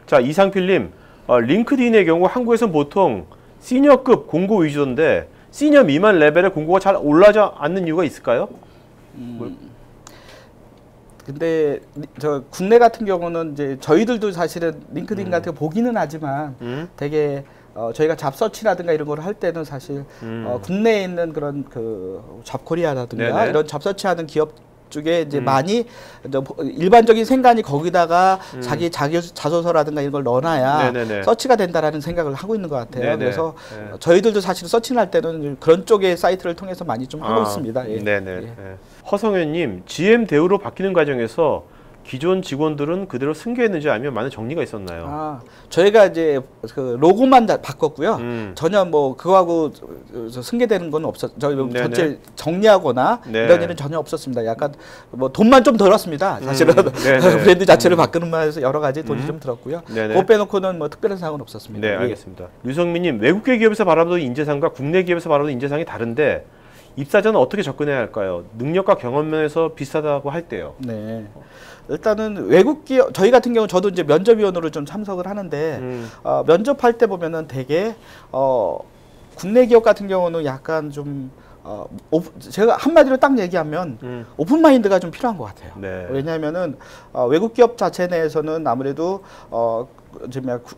자, 이상필님, 링크드인의 경우 한국에서는 보통 시니어급 공고 위주인데 시니어 미만 레벨의 공고가 잘 올라가지 않는 이유가 있을까요? 근데 저 국내 같은 경우는 이제 저희들도 사실은 링크드인 같은 거 보기는 하지만 되게 저희가 잡서치라든가 이런 걸 할 때는 사실 국내에 있는 그런 그 잡코리아라든가 네네. 이런 잡서치하는 기업 쪽에 이제 많이 일반적인 생각이 거기다가 자기 자소서라든가 이런 걸 넣어놔야 네네네. 서치가 된다라는 생각을 하고 있는 것 같아요. 네네. 그래서 네. 저희들도 사실 서칭을 할 때는 그런 쪽의 사이트를 통해서 많이 좀 하고 있습니다. 예. 네네. 예. 예. 허성현님, GM 대우로 바뀌는 과정에서 기존 직원들은 그대로 승계했는지 아니면 많은 정리가 있었나요? 저희가 이제 그 로고만 바꿨고요. 음. 전혀 뭐 그거하고 승계되는 건 없었. 저희 네네. 전체 정리하거나 네. 이런 일은 전혀 없었습니다. 약간 뭐 돈만 좀 들었습니다. 사실은 네네. 브랜드 자체를 바꾸는 말에서 여러 가지 돈이 좀 들었고요. 네네. 그거 빼놓고는 뭐 특별한 사항은 없었습니다. 네, 예. 알겠습니다. 류성민님, 외국계 기업에서 바라보는 인재상과 국내 기업에서 바라보는 인재상이 다른데 입사 전은 어떻게 접근해야 할까요? 능력과 경험 면에서 비슷하다고 할 때요. 네. 일단은 외국 기업, 저희 같은 경우 저도 이제 면접위원으로 좀 참석을 하는데 면접할 때 보면은 되게 국내 기업 같은 경우는 약간 좀 제가 한마디로 딱 얘기하면 오픈 마인드가 좀 필요한 것 같아요. 네. 왜냐하면은 외국 기업 자체 내에서는 아무래도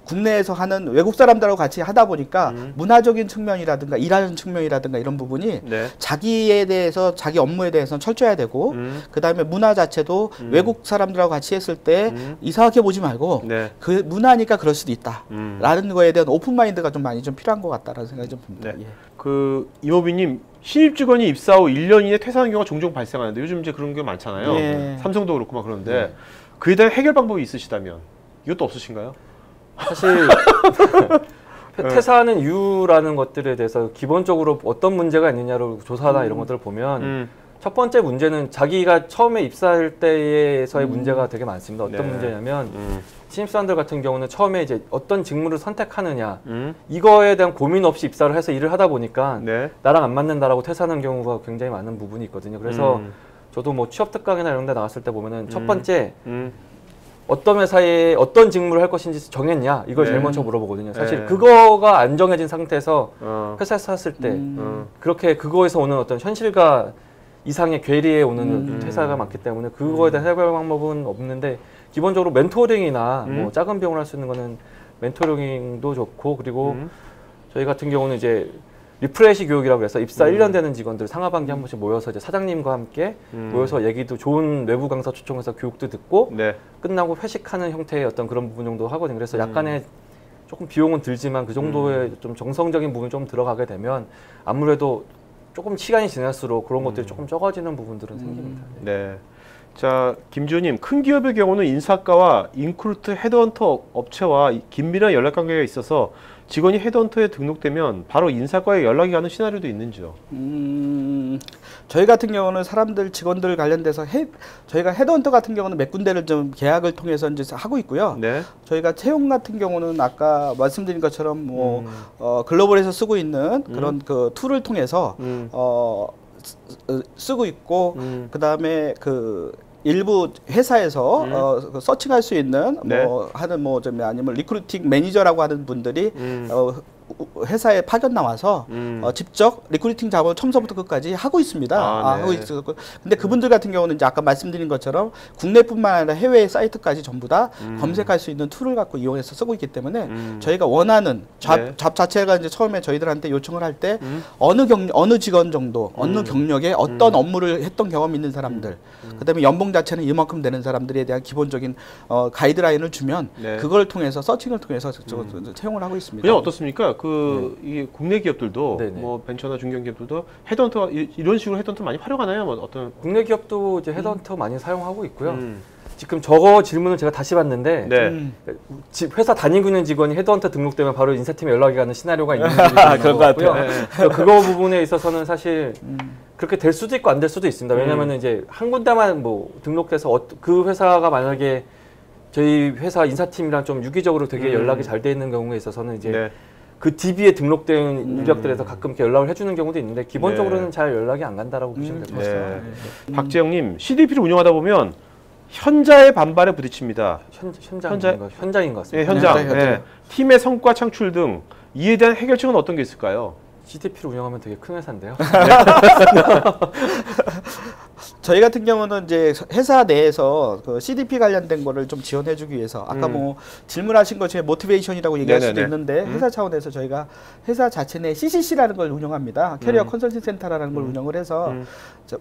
국내에서 하는 외국 사람들하고 같이 하다 보니까 문화적인 측면이라든가 일하는 측면이라든가 이런 부분이 네. 자기에 대해서 자기 업무에 대해서는 철저해야 되고 그 다음에 문화 자체도 외국 사람들하고 같이 했을 때 이상하게 보지 말고 네. 그 문화니까 그럴 수도 있다 라는 거에 대한 오픈 마인드가 좀 많이 좀 필요한 것 같다라는 생각이 좀 듭니다. 네. 예. 그 이모비님, 신입 직원이 입사 후 1년 이내 퇴사하는 경우가 종종 발생하는데 요즘 이제 그런 게 많잖아요. 예. 삼성도 그렇고 막 그런데 그에 대한 해결 방법이 있으시다면 이것도 없으신가요? 사실 퇴사하는 이유라는 것들에 대해서 기본적으로 어떤 문제가 있느냐를 조사나 이런 것들을 보면 첫 번째 문제는 자기가 처음에 입사할 때에서의 문제가 되게 많습니다. 어떤 네. 문제냐면 신입사원들 같은 경우는 처음에 이제 어떤 직무를 선택하느냐 이거에 대한 고민 없이 입사를 해서 일을 하다 보니까 네. 나랑 안 맞는다라고 퇴사하는 경우가 굉장히 많은 부분이 있거든요. 그래서 저도 뭐 취업 특강이나 이런 데 나왔을 때 보면은 첫 번째 어떤 회사에 어떤 직무를 할 것인지 정했냐 이걸 제일 먼저 물어보거든요. 사실 네. 그거가 안 정해진 상태에서 회사에서 샀을 때 그렇게 그거에서 오는 어떤 현실과 이상의 괴리에 오는 퇴사가 많기 때문에 그거에 대한 해결 방법은 없는데 기본적으로 멘토링이나 뭐 작은 비용을 할 수 있는 거는 멘토링도 좋고 그리고 저희 같은 경우는 이제 리프레시 교육이라고 해서 입사 1년 되는 직원들 상하반기 한 번씩 모여서 이제 사장님과 함께 모여서 얘기도 좋은 외부 강사 초청해서 교육도 듣고 네. 끝나고 회식하는 형태의 어떤 그런 부분 정도 하거든요. 그래서 약간의 조금 비용은 들지만 그 정도의 좀 정성적인 부분이 좀 들어가게 되면 아무래도 조금 시간이 지날수록 그런 것들이 조금 적어지는 부분들은 생깁니다. 네. 자, 김주호님, 큰 기업의 경우는 인사과와 인크루트 헤드헌터 업체와 긴밀한 연락 관계가 있어서 직원이 헤드헌터에 등록되면 바로 인사과에 연락이 가는 시나리오도 있는지요? 저희 같은 경우는 사람들 직원들 관련돼서 저희가 헤드헌터 같은 경우는 몇 군데를 좀 계약을 통해서 이제 하고 있고요. 네. 저희가 채용 같은 경우는 아까 말씀드린 것처럼 뭐 글로벌에서 쓰고 있는 그런 그 툴을 통해서 쓰고 있고 그 다음에 그 일부 회사에서 그 서칭할 수 있는 네. 뭐 하는 뭐 좀 아니면 리크루팅 매니저라고 하는 분들이 회사에 파견 나와서 직접 리크루팅 작업을 처음부터 끝까지 하고 있습니다. 네. 하고 있고 근데 그분들 같은 경우는 이제 아까 말씀드린 것처럼 국내뿐만 아니라 해외 사이트까지 전부 다 검색할 수 있는 툴을 갖고 이용해서 쓰고 있기 때문에 저희가 원하는 잡 자체가 이제 처음에 저희들한테 요청을 할 때 어느 직원 정도 어느 경력에 어떤 업무를 했던 경험 있는 사람들 그다음에 연봉 자체는 이만큼 되는 사람들에 대한 기본적인 가이드라인을 주면 네. 그걸 통해서 서칭을 통해서 채용을 하고 있습니다. 그냥 어떻습니까? 이게 국내 기업들도 네네. 뭐 벤처나 중견기업들도 헤드헌터 이런 식으로 헤드헌터 많이 활용하나요? 뭐 어떤 국내 기업도 이제 헤드헌터 많이 사용하고 있고요. 지금 저거 질문을 제가 다시 봤는데 네. 회사 다니고 있는 직원이 헤드헌터 등록되면 바로 인사팀에 연락이 가는 시나리오가 있는 그런 것 같아요. 네. 그거 부분에 있어서는 사실 그렇게 될 수도 있고 안 될 수도 있습니다. 왜냐하면 이제 한 군데만 뭐 등록돼서 그 회사가 만약에 저희 회사 인사팀이랑 좀 유기적으로 되게 연락이 잘 돼 있는 경우에 있어서는 이제 네. 그 DB에 등록된 인력들에서 가끔 이렇게 연락을 해주는 경우도 있는데 기본적으로는 잘 연락이 안 간다라고 보시면 될 것 같습니다. 박재영님, CDP를 운영하다 보면 현자의 반발에 부딪힙니다. 현장인 것 같습니다. 예, 현장. 네, 예. 팀의 성과 창출 등 이에 대한 해결책은 어떤 게 있을까요? CDP를 운영하면 되게 큰 회사인데요. 저희 같은 경우는 이제 회사 내에서 그 CDP 관련된 거를 좀 지원해주기 위해서 아까 뭐 질문하신 것 중에 모티베이션이라고 얘기할 수도 있는데 회사 차원에서 저희가 회사 자체 내 CCC라는 걸 운영합니다. 캐리어 컨설팅 센터라는 걸 운영을 해서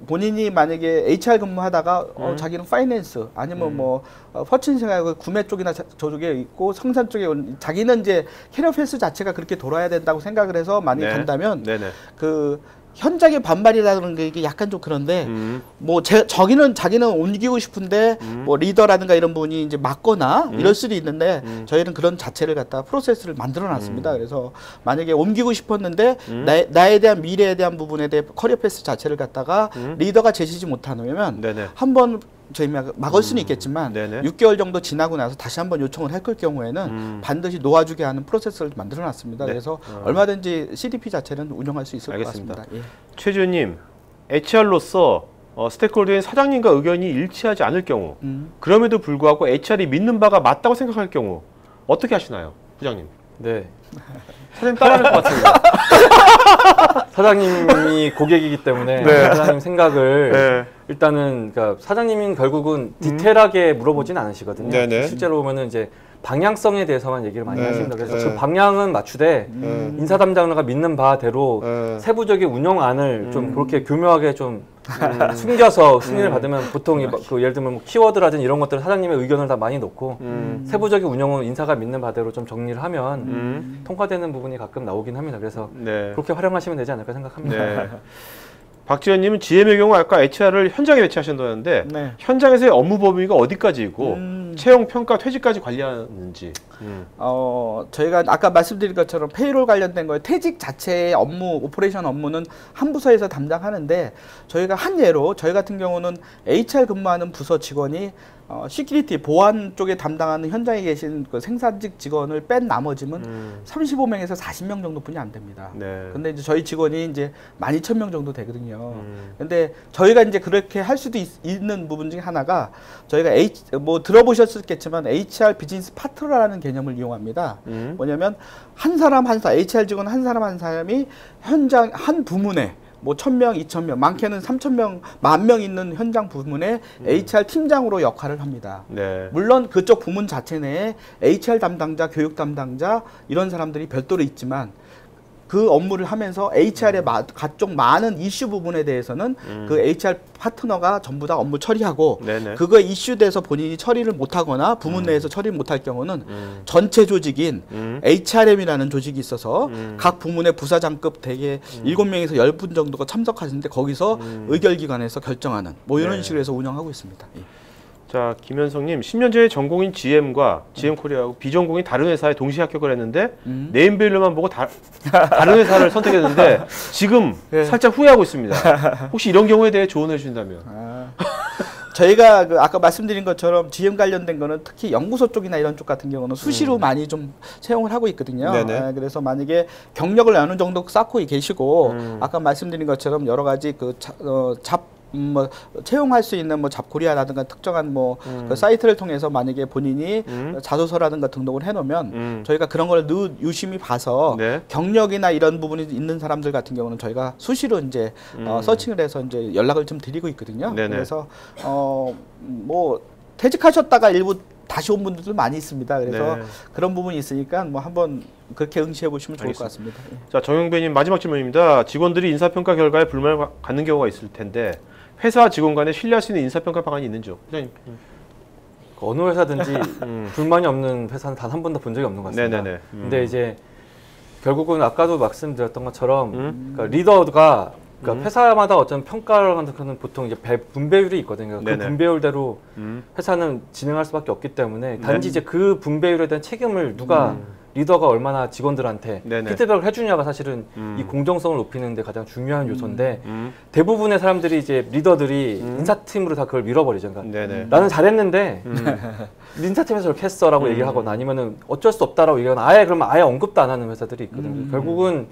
본인이 만약에 HR 근무하다가 자기는 파이낸스 아니면 뭐 퍼친 생활 구매 쪽이나 저쪽에 있고 생산 쪽에 자기는 이제 캐리어 패스 자체가 그렇게 돌아야 된다고 생각을 해서 많이 간다면 그 현장의 반발이라는 게 이게 약간 좀 그런데 뭐 자기는 옮기고 싶은데 뭐 리더라든가 이런 분이 이제 막거나 이럴 수도 있는데 저희는 그런 자체를 갖다 프로세스를 만들어 놨습니다. 그래서 만약에 옮기고 싶었는데 나에 대한 미래에 대한 부분에 대해 커리어 패스 자체를 갖다가 리더가 제시지 못하면 한번 저희 막을 수는 있겠지만 6개월 정도 지나고 나서 다시 한번 요청을 할 경우에는 반드시 놓아주게 하는 프로세스를 만들어 놨습니다. 그래서 얼마든지 CDP 자체는 운영할 수 있을 것 같습니다. 예. 최지훈님, HR로서 스테이크홀더인 사장님과 의견이 일치하지 않을 경우 그럼에도 불구하고 HR이 믿는 바가 맞다고 생각할 경우 어떻게 하시나요? 부장님. 네. 사장님 따라할 것 같습니다. 사장님이 고객이기 때문에 사장님 생각을 일단은 그러니까 사장님인 결국은 디테일하게 물어보진 않으시거든요. 실제로 보면은 이제 방향성에 대해서만 얘기를 많이 하십니다. 그래서 그 방향은 맞추되 인사 담당자가 믿는 바대로 세부적인 운영안을 좀 그렇게 교묘하게 좀 숨겨서 승인을 받으면 보통 그 예를 들면 뭐 키워드라든지 이런 것들을 사장님의 의견을 다 많이 놓고 세부적인 운영은 인사가 믿는 바대로 좀 정리를 하면 통과되는 부분이 가끔 나오긴 합니다. 그래서 그렇게 활용하시면 되지 않을까 생각합니다. 박지현님은 GM의 경우 아까 HR을 현장에 배치하신다는데 현장에서의 업무 범위가 어디까지이고 채용, 평가, 퇴직까지 관리하는지. 저희가 아까 말씀드린 것처럼 페이롤 관련된 거에 퇴직 자체의 업무, 오퍼레이션 업무는 한 부서에서 담당하는데 저희가 한 예로 저희 같은 경우는 HR 근무하는 부서 직원이 시큐리티 보안 쪽에 담당하는 현장에 계신 그 생산직 직원을 뺀 나머지는 35명에서 40명 정도뿐이 안 됩니다. 근데 이제 저희 직원이 이제 12,000명 정도 되거든요. 근데 저희가 이제 그렇게 할 수도 있는 부분 중에 하나가 저희가 뭐 들어보셨겠지만 HR 비즈니스 파트너라는 개념을 이용합니다. 뭐냐면 한 사람 HR 직원 한 사람이 현장 한 부문에 뭐 1,000명, 2,000명, 많게는 3,000명, 10,000명 있는 현장 부문에 HR 팀장으로 역할을 합니다. 물론 그쪽 부문 자체 내에 HR 담당자, 교육 담당자 이런 사람들이 별도로 있지만 그 업무를 하면서 HR의 각종 많은 이슈 부분에 대해서는 그 HR 파트너가 전부 다 업무 처리하고 그거 이슈돼서 본인이 처리를 못하거나 부문 내에서 처리를 못할 경우는 전체 조직인 HRM이라는 조직이 있어서 각 부문의 부사장급 대개 7명에서 10분 정도가 참석하시는데 거기서 의결기관에서 결정하는 뭐 이런 식으로 해서 운영하고 있습니다. 자, 김현성님, 10년 전에 전공인 GM과 GM코리아하고 비전공인 다른 회사에 동시 합격을 했는데 네임밸류만 보고 다른 회사를 선택했는데 지금 살짝 후회하고 있습니다. 혹시 이런 경우에 대해 조언해 주신다면? 저희가 아까 말씀드린 것처럼 GM 관련된 거는 특히 연구소 쪽이나 이런 쪽 같은 경우는 수시로 많이 좀 채용을 하고 있거든요. 그래서 만약에 경력을 어느 정도 쌓고 계시고 아까 말씀드린 것처럼 여러 가지 그 뭐 채용할 수 있는 뭐 잡코리아라든가 특정한 뭐 그 사이트를 통해서 만약에 본인이 자소서라든가 등록을 해놓으면 저희가 그런 걸 유심히 봐서 경력이나 이런 부분이 있는 사람들 같은 경우는 저희가 수시로 이제 서칭을 해서 이제 연락을 좀 드리고 있거든요. 그래서 뭐 퇴직하셨다가 일부 다시 온 분들도 많이 있습니다. 그래서 그런 부분이 있으니까 뭐 한번 그렇게 응시해 보시면 좋을 것 같습니다. 자, 정영배님 마지막 질문입니다. 직원들이 인사평가 결과에 불만을 갖는 경우가 있을 텐데 회사 직원 간에 신뢰할 수 있는 인사평가 방안이 있는지요? 어느 회사든지 불만이 없는 회사는 단 한 번도 본 적이 없는 것 같습니다. 근데 이제 결국은 아까도 말씀드렸던 것처럼 그러니까 리더가 그러니까 회사마다 어떤 평가를 하는 거는 보통 이제 분배율이 있거든요. 그 분배율대로 회사는 진행할 수밖에 없기 때문에 단지 이제 그 분배율에 대한 책임을 누가 리더가 얼마나 직원들한테 피드백을 해주냐가 사실은 이 공정성을 높이는 데 가장 중요한 요소인데 대부분의 사람들이 이제 리더들이 인사팀으로 다 그걸 밀어버리죠. 그러니까 나는 잘했는데 인사팀에서 이렇게 했어라고 얘기를 하거나 아니면은 어쩔 수 없다라고 얘기하거나 아예 그러면 아예 언급도 안 하는 회사들이 있거든요. 결국은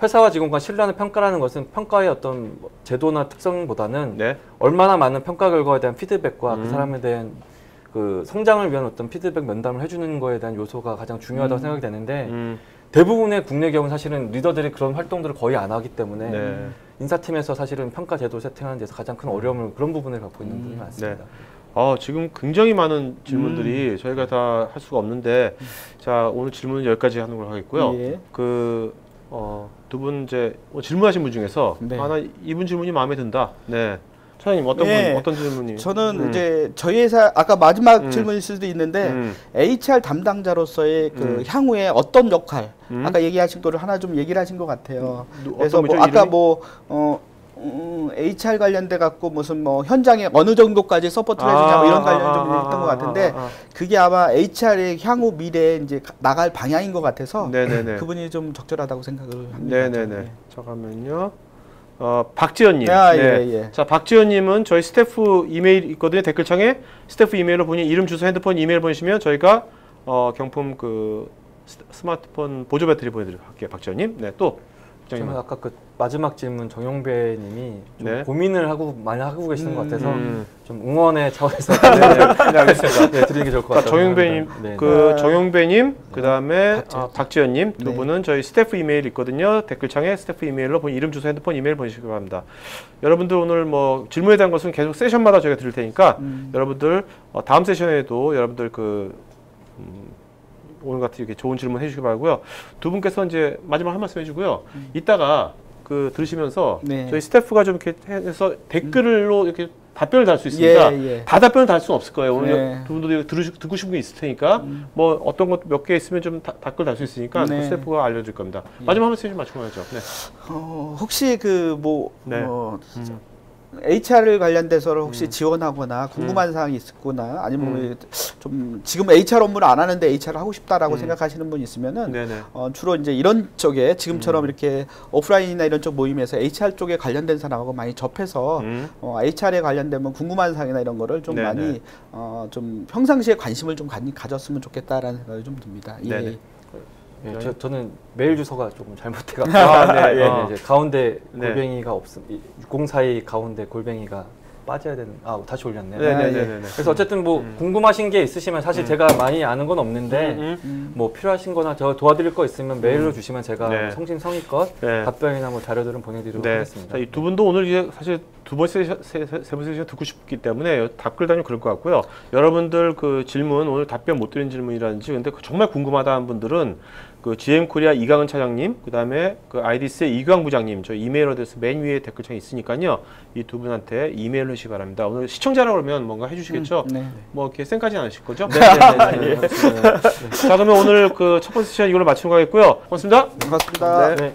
회사와 직원 간 신뢰하는 평가라는 것은 평가의 어떤 제도나 특성보다는 네. 얼마나 많은 평가 결과에 대한 피드백과 그 사람에 대한 그 성장을 위한 어떤 피드백 면담을 해주는 거에 대한 요소가 가장 중요하다고 생각이 되는데 대부분의 국내 기업은 사실은 리더들이 그런 활동들을 거의 안 하기 때문에 네. 인사팀에서 사실은 평가 제도 세팅하는 데서 가장 큰 어려움을 그런 부분을 갖고 있는 분이 많습니다. 지금 굉장히 많은 질문들이 저희가 다 할 수가 없는데 자 오늘 질문은 여기까지 하는 걸로 하겠고요. 예. 두 분 이제 질문하신 분 중에서 네. 나 이분 질문이 마음에 든다. 네. 차장님 어떤 네. 분 어떤 질문이? 저는 이제 저희 회사 아까 마지막 질문일 수도 있는데 HR 담당자로서의 그 향후에 어떤 역할 아까 얘기하신 거를 하나 좀 얘기를 하신 것 같아요. 그래서 뭐 아까 HR 관련돼 갖고 무슨 뭐 현장에 어느 정도까지 서포트를 해주냐 뭐 이런 관련 좀 있던 것 같은데 그게 아마 HR의 향후 미래에 이제 나갈 방향인 것 같아서 네네네. 그분이 좀 적절하다고 생각을 합니다. 네네네. 네. 잠깐만요. 박지연님. 아, 네. 예. 자, 박지연님은 저희 스태프 이메일 있거든요. 댓글창에 스태프 이메일로 본인 이름, 주소, 핸드폰, 이메일 보내시면 저희가 경품 그 스마트폰 보조 배터리 보내드릴게요. 박지연님. 네, 또. 저는 아까 그 마지막 질문 정용배님이 좀 네. 고민을 많이 하고 계시는 것 같아서 좀 응원의 차원에서 알겠습니다. 네, 드리는 게 좋을 것 같아요. 정용배님, 네. 정용배님, 그 다음에 박지연님 두 네. 분은 저희 스태프 이메일 있거든요. 댓글창에 스태프 이메일로 이름, 주소, 핸드폰, 이메일 보내시기 바랍니다. 여러분들 오늘 뭐 질문에 대한 것은 계속 세션마다 저희가 드릴 테니까 여러분들 다음 세션에도 여러분들 오늘 같은 이렇게 좋은 질문 해주시기 바라고요. 두 분께서 이제 마지막 한 말씀 해주고요. 이따가 들으시면서 네. 저희 스태프가 좀 이렇게 해서 댓글로 이렇게 답변을 달 수 있습니다. 예. 다 답변을 달 수는 없을 거예요. 오늘 네. 두 분도 듣고 싶은 게 있을 테니까 뭐 어떤 것 몇 개 있으면 좀 댓글 달 수 있으니까 네. 그 스태프가 알려줄 겁니다. 마지막 한 말씀 좀 맞추고 가야죠. 네. 혹시 네. HR을 관련돼서 혹시 지원하거나 궁금한 사항이 있거나 아니면 좀 지금 HR 업무를 안 하는데 HR을 하고 싶다라고 생각하시는 분 있으면은 네네. 주로 이제 이런 쪽에 지금처럼 이렇게 오프라인이나 이런 쪽 모임에서 HR 쪽에 관련된 사람하고 많이 접해서 HR에 관련되면 궁금한 사항이나 이런 거를 좀 네네. 많이 좀 평상시에 관심을 좀 가졌으면 좋겠다라는 생각이 좀 듭니다. 네네. 예, 저는 메일 주소가 조금 잘못해가지고 이제 가운데 골뱅이가 없음 6042 가운데 골뱅이가 빠져야 되는 다시 올렸네요. 네네네. 그래서 어쨌든 뭐 궁금하신 게 있으시면 사실 제가 많이 아는 건 없는데 뭐 필요하신 거나 저 도와드릴 거 있으면 메일로 주시면 제가 성심성의껏 답변이나 뭐 자료들은 보내드리도록 하겠습니다. 이 두 분도 오늘 이제 사실 두 번째 세 번째 세션 듣고 싶기 때문에 답글 다니면 그럴 것 같고요. 여러분들 그 질문 오늘 답변 못 드린 질문이라든지 근데 정말 궁금하다는 분들은 그 GM 코리아 이강은 차장님, 그 다음에 그 아이디스의 이광 부장님, 저 이메일 어드레스 맨 위에 댓글창에 있으니까요. 이 두 분한테 이메일을 해주시기 바랍니다. 오늘 시청자라고 그러면 뭔가 해주시겠죠? 네. 뭐 이렇게 쌩까지는 안 하실 거죠? 네. 자, 그러면 오늘 그 첫 번째 세션 이걸로 마치는 거겠고요. 고맙습니다. 반갑습니다. 네.